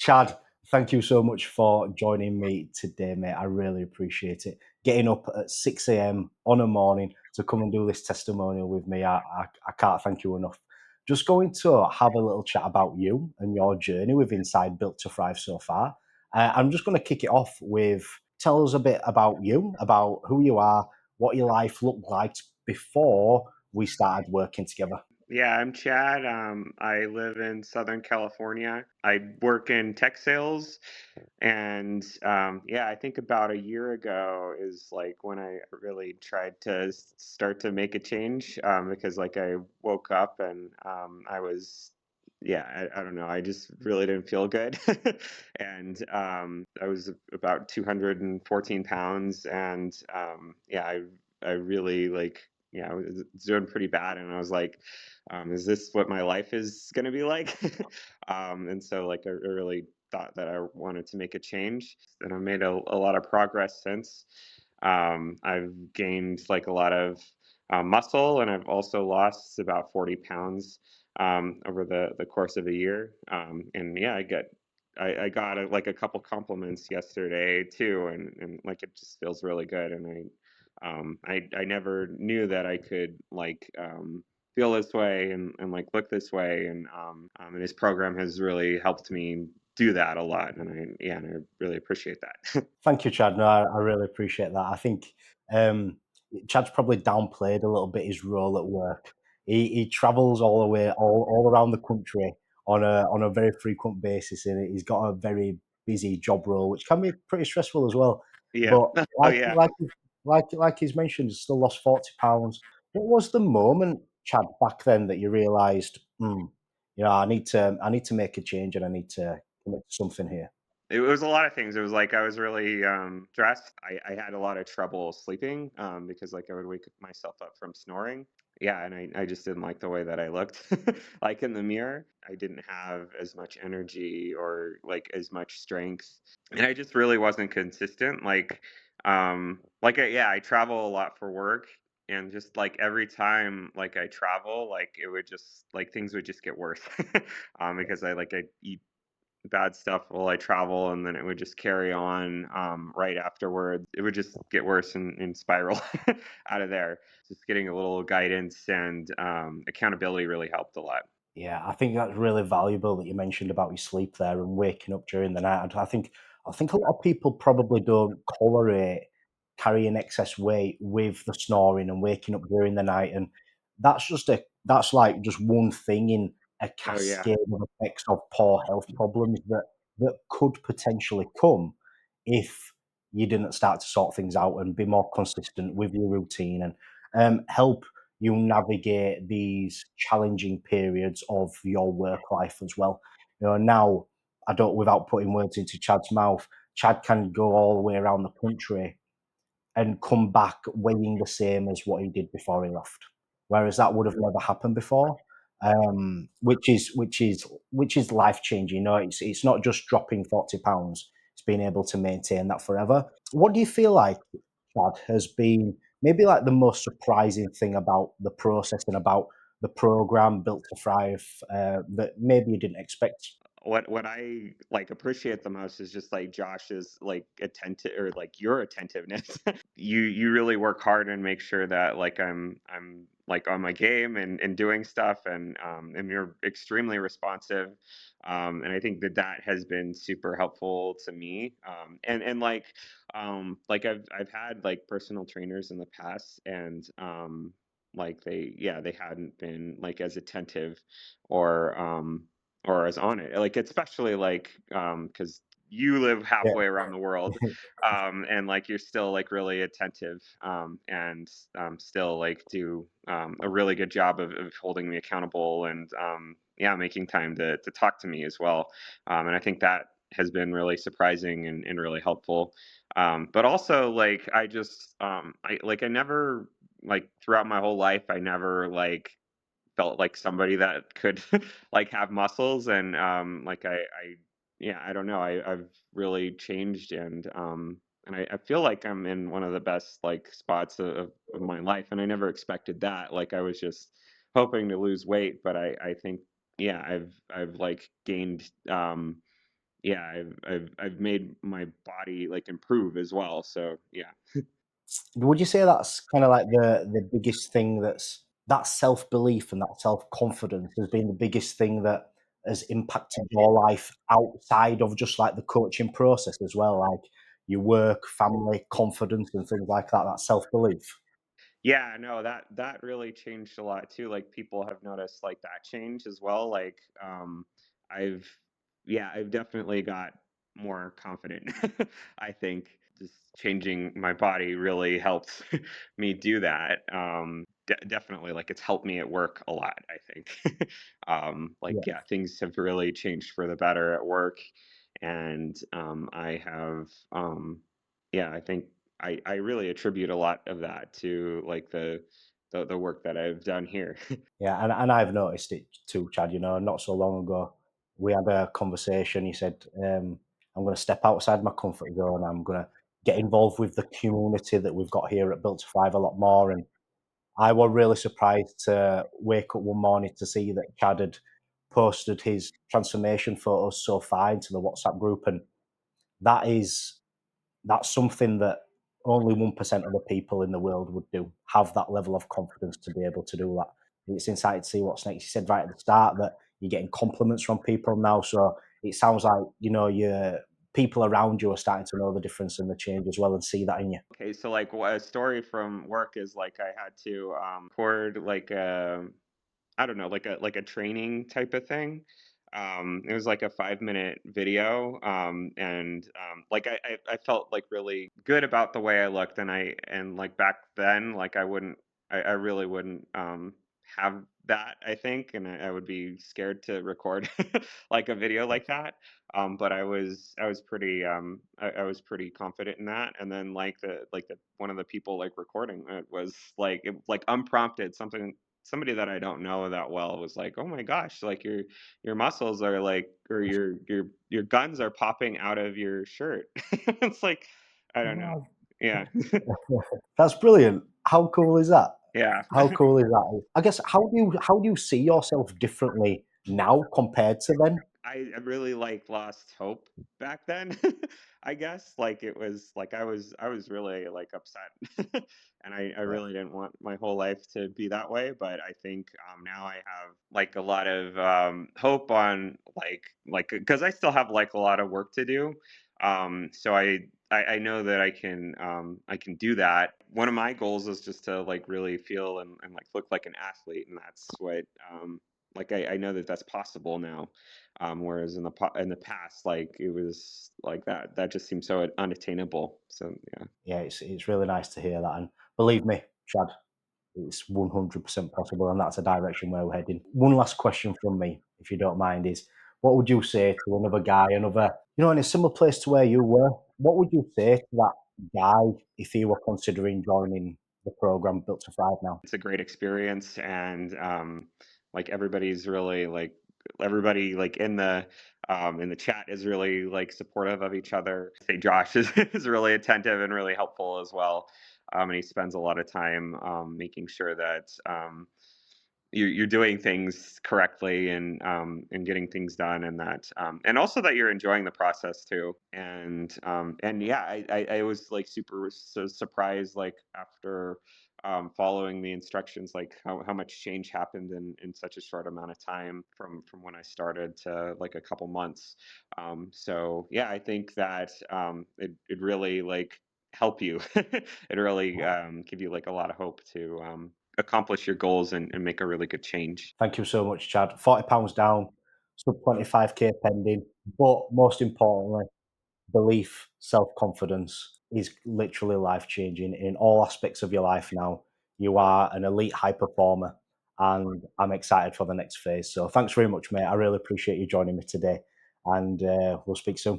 Chad, thank you so much for joining me today, mate. I really appreciate it. Getting up at 6 a.m. on a morning to come and do this testimonial with me, I can't thank you enough. Just going to have a little chat about you and your journey with Inside Built to Thrive so far. I'm just going to kick it off with tell us a bit about you, about who you are, what your life looked like before we started working together. Yeah, I'm Chad. I live in Southern California. I work in tech sales, and yeah, I think about a year ago is like when I really tried to start to make a change because like I woke up and I was. Yeah, I don't know. I just really didn't feel good. And I was about 214 pounds. And yeah, I really like, yeah, I was doing pretty bad. And I was like, is this what my life is going to be like? And so like I really thought that I wanted to make a change, and I made a lot of progress since. I've gained like a lot of muscle, and I've also lost about 40 pounds over the course of a year. And yeah, I got like a couple compliments yesterday too, and like it just feels really good. And I never knew that I could like feel this way and like look this way, and his program has really helped me do that a lot, and I really appreciate that. Thank you, Chad. No, I really appreciate that. I think um, Chad's probably downplayed a little bit his role at work. He travels all the way, all around the country on a very frequent basis, and he's got a very busy job role, which can be pretty stressful as well. Yeah. But Oh yeah. like he's mentioned, he's still lost 40 pounds. What was the moment, Chad, back then that you realised, I need to make a change and I need to commit to something here? It was a lot of things. It was like I was really stressed. I had a lot of trouble sleeping because like I would wake myself up from snoring. Yeah, and I just didn't like the way that I looked like in the mirror. I didn't have as much energy or like as much strength. And I just really wasn't consistent. Yeah, I travel a lot for work, and just like every time like I travel, like it would just like things would just get worse. Because I eat bad stuff while I travel, and then it would just carry on right afterwards. It would just get worse and spiral out of there. Just getting a little guidance and accountability really helped a lot. Yeah, I think that's really valuable that you mentioned about your sleep there and waking up during the night. I think a lot of people probably don't tolerate carrying excess weight with the snoring and waking up during the night, and that's like just one thing in a Oh yeah. cascade of effects of poor health problems that could potentially come if you didn't start to sort things out and be more consistent with your routine and help you navigate these challenging periods of your work life as well. Now I don't, without putting words into Chad's mouth, Chad can go all the way around the country and come back weighing the same as what he did before he left. Whereas that would have never happened before. Which is life changing. It's not just dropping 40 pounds. It's being able to maintain that forever. What do you feel like, Chad, has been maybe like the most surprising thing about the process and about the program Built to Thrive that maybe you didn't expect? What I like appreciate the most is just like Josh's like attentive or like your attentiveness. You really work hard and make sure that like I'm like on my game and doing stuff, and you're extremely responsive. And I think that that has been super helpful to me. And like I've had like personal trainers in the past, and like they hadn't been like as attentive or or as on it, like especially like because you live Yeah. halfway around the world, and like you're still like really attentive, and still like do a really good job of holding me accountable, and yeah, making time to talk to me as well. And I think that has been really surprising and really helpful. But also like I never like throughout my whole life I never like felt like somebody that could like have muscles, and like I yeah, I don't know, I've really changed, and I feel like I'm in one of the best like spots of my life, and I never expected that. Like I was just hoping to lose weight, but I think yeah, I've like gained yeah, I've made my body like improve as well. So yeah. Would you say that's kinda like the biggest thing that self-belief and that self-confidence has been the biggest thing that has impacted your life outside of just, like, the coaching process as well, like your work, family, confidence, and things like that self-belief? Yeah, no, that really changed a lot too. Like people have noticed like that change as well. Like I've yeah, I've definitely got more confident. I think just changing my body really helps me do that. Definitely like it's helped me at work a lot, I think. Like Yeah. yeah, things have really changed for the better at work and I have yeah, I think I really attribute a lot of that to like the work that I've done here. Yeah, and I've noticed it too, Chad, not so long ago, we had a conversation, he said, "I'm gonna step outside my comfort zone, I'm gonna get involved with the community that we've got here at Built to Thrive a lot more," and I was really surprised to wake up one morning to see that Chad had posted his transformation photos so far into the WhatsApp group, and that is that's something that only 1% of the people in the world would do, have that level of confidence to be able to do that. It's exciting to see what's next. You said right at the start that you're getting compliments from people now, so it sounds like, your people around you are starting to know the difference and the change as well and see that in you. Okay, so like a story from work is like I had to record like I don't know, like a training type of thing. It was like a 5 minute video, and like I felt like really good about the way I looked, and like back then, like I really wouldn't have that. I think, and I would be scared to record like a video like that. But I was pretty confident in that. And then like the one of the people like recording it was like unprompted somebody that I don't know that well was like, "Oh my gosh, like your muscles are like or your guns are popping out of your shirt." It's like, I don't know. Wow. Yeah. That's brilliant. How cool is that? Yeah. How cool is that? I guess, how do you see yourself differently now compared to then? I really like lost hope back then. I guess like it was like I was really like upset, and I Yeah. really didn't want my whole life to be that way. But I think now I have like a lot of hope on like because I still have like a lot of work to do. So I know that I can do that. One of my goals is just to like really feel and like look like an athlete, and that's what like I know that that's possible now. Whereas in the past, like it was like that just seems so unattainable. So yeah. Yeah, it's really nice to hear that, and believe me, Chad, it's 100% possible, and that's a direction where we're heading. One last question from me, if you don't mind, is what would you say to another guy, in a similar place to where you were? What would you say to that guy if he were considering joining the program Built to Thrive now? It's a great experience, and like everybody's really like everybody like in the chat is really like supportive of each other. I say Josh is, is really attentive and really helpful as well, and he spends a lot of time making sure that you're doing things correctly and getting things done and that and also that you're enjoying the process too and yeah I was like super surprised like after following the instructions like how much change happened in such a short amount of time from when I started to like a couple months so yeah I think that it really like help you it really give you like a lot of hope to accomplish your goals and make a really good change. Thank you so much, Chad. £40 down, sub 25K pending, but most importantly, belief, self-confidence is literally life-changing in all aspects of your life now. You are an elite high performer, and I'm excited for the next phase. So thanks very much, mate. I really appreciate you joining me today, and we'll speak soon.